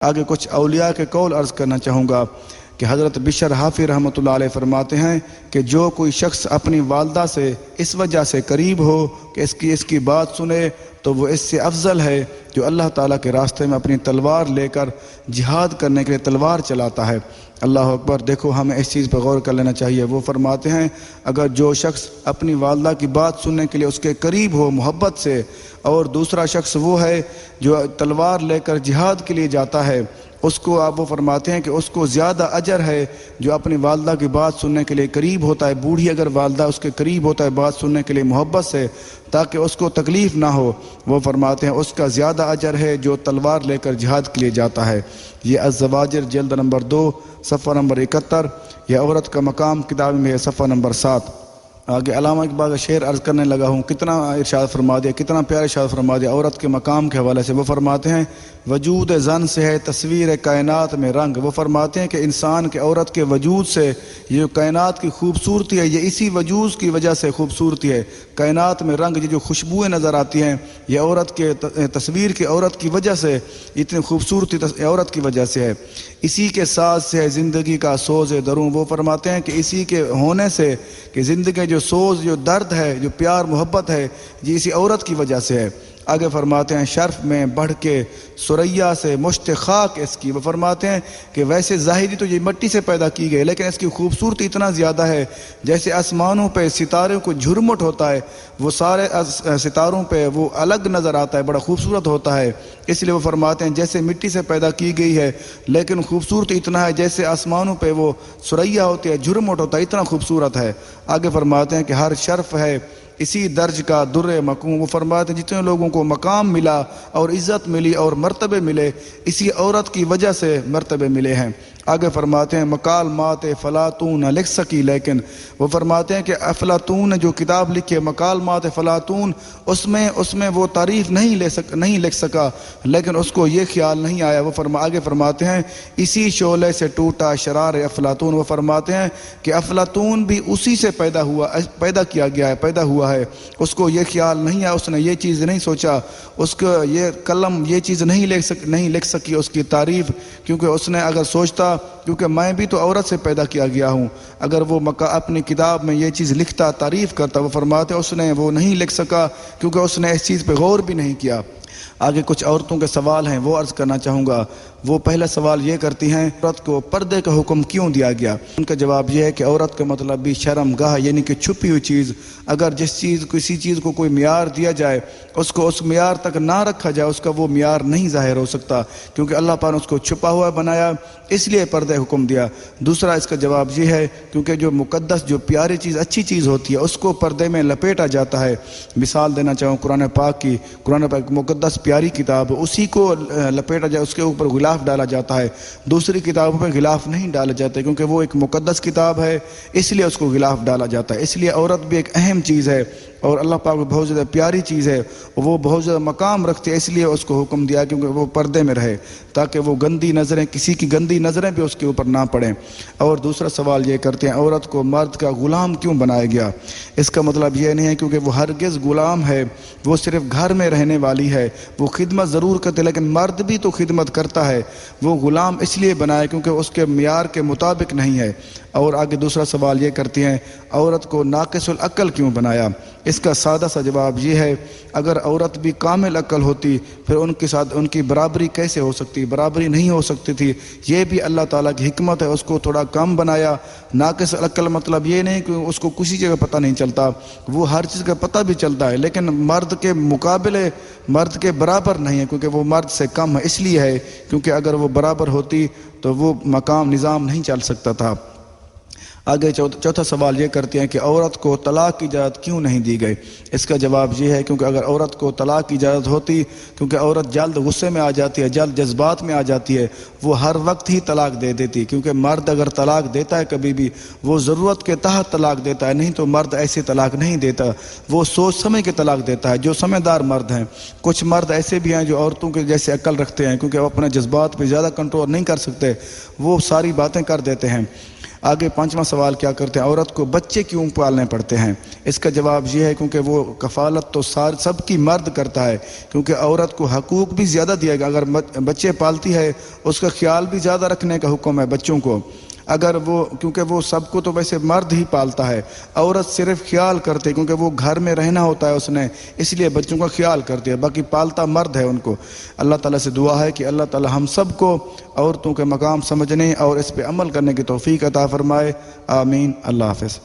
آگے کچھ اولیاء کے قول عرض کرنا چاہوں گا کہ حضرت بشر حافی رحمۃ اللہ علیہ فرماتے ہیں کہ جو کوئی شخص اپنی والدہ سے اس وجہ سے قریب ہو کہ اس کی بات سنے تو وہ اس سے افضل ہے جو اللہ تعالیٰ کے راستے میں اپنی تلوار لے کر جہاد کرنے کے لیے تلوار چلاتا ہے۔ اللہ اکبر۔ دیکھو ہمیں اس چیز پر غور کر لینا چاہیے۔ وہ فرماتے ہیں اگر جو شخص اپنی والدہ کی بات سننے کے لیے اس کے قریب ہو محبت سے، اور دوسرا شخص وہ ہے جو تلوار لے کر جہاد کے لیے جاتا ہے، اس کو آپ وہ فرماتے ہیں کہ اس کو زیادہ اجر ہے جو اپنی والدہ کی بات سننے کے لیے قریب ہوتا ہے۔ بوڑھی اگر والدہ اس کے قریب ہوتا ہے بات سننے کے لیے محبت سے تاکہ اس کو تکلیف نہ ہو، وہ فرماتے ہیں اس کا زیادہ اجر ہے جو تلوار لے کر جہاد کے لیے جاتا ہے۔ یہ الزواجر جلد نمبر 2 صفحہ نمبر 71، یہ عورت کا مقام کتاب میں ہے صفحہ نمبر 7۔ آگے علامہ اقبال کا شعر عرض کرنے لگا ہوں، کتنا ارشاد فرما دیا، کتنا پیارا ارشاد فرما دیا عورت کے مقام کے حوالے سے۔ وہ فرماتے ہیں وجود زن سے ہے تصویر کائنات میں رنگ۔ وہ فرماتے ہیں کہ انسان کے عورت کے وجود سے یہ کائنات کی خوبصورتی ہے، یہ اسی وجود کی وجہ سے خوبصورتی ہے۔ کائنات میں رنگ، یہ جو خوشبوئیں نظر آتی ہیں یہ عورت کے تصویر کی عورت کی وجہ سے، اتنی خوبصورتی عورت کی وجہ سے ہے۔ اسی کے ساز سے ہے زندگی کا سوز دروں۔ وہ فرماتے ہیں کہ اسی کے ہونے سے کہ زندگی جو سوز، جو درد ہے، جو پیار محبت ہے، یہ اسی عورت کی وجہ سے ہے۔ آگے فرماتے ہیں شرف میں بڑھ کے سریا سے مشت خاک اس کی۔ وہ فرماتے ہیں کہ ویسے ظاہری تو یہ مٹی سے پیدا کی گئی لیکن اس کی خوبصورتی اتنا زیادہ ہے جیسے آسمانوں پہ ستاروں کو جھرمٹ ہوتا ہے، وہ سارے ستاروں پہ وہ الگ نظر آتا ہے، بڑا خوبصورت ہوتا ہے۔ اس لیے وہ فرماتے ہیں جیسے مٹی سے پیدا کی گئی ہے لیکن خوبصورتی اتنا ہے جیسے آسمانوں پہ وہ سریا ہوتی ہے، جھرمٹ ہوتا ہے، اتنا خوبصورت ہے۔ آگے فرماتے ہیں کہ ہر شرف ہے اسی درج کا در مقوم۔ وہ فرماتے ہیں جتنے لوگوں کو مقام ملا اور عزت ملی اور مرتبے ملے اسی عورت کی وجہ سے مرتبے ملے ہیں۔ آگے فرماتے ہیں مقال مات فلاطون لکھ سکی لیکن۔ وہ فرماتے ہیں کہ افلاطون نے جو کتاب لکھی ہے مقال مات فلاطون، اس میں وہ تعریف نہیں لکھ سکا لیکن اس کو یہ خیال نہیں آیا۔ وہ آگے فرماتے ہیں اسی شعلے سے ٹوٹا شرار افلاطون۔ وہ فرماتے ہیں کہ افلاطون بھی اسی سے پیدا کیا گیا ہے، پیدا ہوا ہے۔ اس کو یہ خیال نہیں آیا، اس نے یہ چیز نہیں سوچا، اس کو یہ قلم یہ چیز نہیں لکھ سکی اس کی تعریف، کیونکہ اس نے اگر سوچتا، کیونکہ میں بھی تو عورت سے پیدا کیا گیا ہوں، اگر وہ اپنی کتاب میں یہ چیز لکھتا، تعریف کرتا، وہ فرماتے اس نے وہ نہیں لکھ سکا کیونکہ اس نے اس چیز پہ غور بھی نہیں کیا۔ آگے کچھ عورتوں کے سوال ہیں وہ عرض کرنا چاہوں گا۔ وہ پہلا سوال یہ کرتی ہیں عورت کو پردے کا حکم کیوں دیا گیا؟ ان کا جواب یہ ہے کہ عورت کا مطلب بھی شرم گاہ، یعنی کہ چھپی ہوئی چیز۔ اگر کسی چیز کو کوئی معیار دیا جائے اس کو اس معیار تک نہ رکھا جائے اس کا وہ معیار نہیں ظاہر ہو سکتا، کیونکہ اللہ پاک نے اس کو چھپا ہوا بنایا، اس لیے پردے حکم دیا۔ دوسرا اس کا جواب یہ ہے کیونکہ جو مقدس، جو پیاری چیز، اچھی چیز ہوتی ہے اس کو پردے میں لپیٹا جاتا ہے۔ مثال دینا چاہوں قرآن پاک کی، قرآن پاک مقدس پیاری کتاب، اسی کو لپیٹا جائے، اس کے اوپر غلاف ڈالا جاتا ہے۔ دوسری کتابوں پہ غلاف نہیں ڈالا جاتا کیونکہ وہ ایک مقدس کتاب ہے، اس لیے اس کو غلاف ڈالا جاتا ہے۔ اس لیے عورت بھی ایک اہم چیز ہے اور اللہ پاک بہت زیادہ پیاری چیز ہے، وہ بہت زیادہ مقام رکھتی ہے، اس لیے اس کو حکم دیا کیونکہ وہ پردے میں رہے تاکہ وہ گندی نظریں، کسی کی گندی نظریں بھی اس کے اوپر نہ پڑیں۔ اور دوسرا سوال یہ کرتے ہیں عورت کو مرد کا غلام کیوں بنایا گیا؟ اس کا مطلب یہ نہیں ہے کیونکہ وہ ہرگز غلام ہے، وہ صرف گھر میں رہنے والی ہے، وہ خدمت ضرور کرتے لیکن مرد بھی تو خدمت کرتا ہے۔ وہ غلام اس لیے بنایا کیونکہ اس کے معیار کے مطابق نہیں ہے۔ اور آگے دوسرا سوال یہ کرتی ہیں عورت کو ناقص العقل کیوں بنایا؟ اس کا سادہ سا جواب یہ ہے اگر عورت بھی کامل عقل ہوتی پھر ان کے ساتھ ان کی برابری کیسے ہو سکتی؟ برابری نہیں ہو سکتی تھی۔ یہ بھی اللہ تعالیٰ کی حکمت ہے، اس کو تھوڑا کم بنایا۔ ناقص العقل مطلب یہ نہیں کہ اس کو کسی جگہ پتہ نہیں چلتا، وہ ہر چیز کا پتہ بھی چلتا ہے لیکن مرد کے مقابلے، مرد کے برابر نہیں ہے کیونکہ وہ مرد سے کم ہے۔ اس لیے ہے کیونکہ اگر وہ برابر ہوتی تو وہ مقام نظام نہیں چل سکتا تھا۔ آگے چوتھا سوال یہ کرتے ہیں کہ عورت کو طلاق کی اجازت کیوں نہیں دی گئی؟ اس کا جواب یہ ہے کیونکہ اگر عورت کو طلاق کی اجازت ہوتی، کیونکہ عورت جلد غصے میں آ جاتی ہے، جلد جذبات میں آ جاتی ہے، وہ ہر وقت ہی طلاق دے دیتی، کیونکہ مرد اگر طلاق دیتا ہے کبھی بھی وہ ضرورت کے تحت طلاق دیتا ہے، نہیں تو مرد ایسے طلاق نہیں دیتا، وہ سوچ سمجھ کے طلاق دیتا ہے، جو سمجھدار مرد ہیں۔ کچھ مرد ایسے بھی ہیں جو عورتوں کے جیسے عقل رکھتے ہیں کیونکہ وہ اپنے جذبات پہ زیادہ کنٹرول نہیں کر سکتے، وہ ساری باتیں کر دیتے ہیں۔ آگے 5واں سوال کیا کرتے ہیں، عورت کو بچے کیوں پالنے پڑتے ہیں؟ اس کا جواب یہ ہے کیونکہ وہ کفالت تو سب کی مرد کرتا ہے، کیونکہ عورت کو حقوق بھی زیادہ دیا گیا، اگر بچے پالتی ہے اس کا خیال بھی زیادہ رکھنے کا حکم ہے بچوں کو، اگر وہ کیونکہ وہ سب کو تو ویسے مرد ہی پالتا ہے، عورت صرف خیال کرتے کیونکہ وہ گھر میں رہنا ہوتا ہے اس نے، اس لیے بچوں کا خیال کرتی ہے، باقی پالتا مرد ہے ان کو۔ اللہ تعالیٰ سے دعا ہے کہ اللہ تعالیٰ ہم سب کو عورتوں کے مقام سمجھنے اور اس پہ عمل کرنے کی توفیق عطا فرمائے، آمین۔ اللہ حافظ۔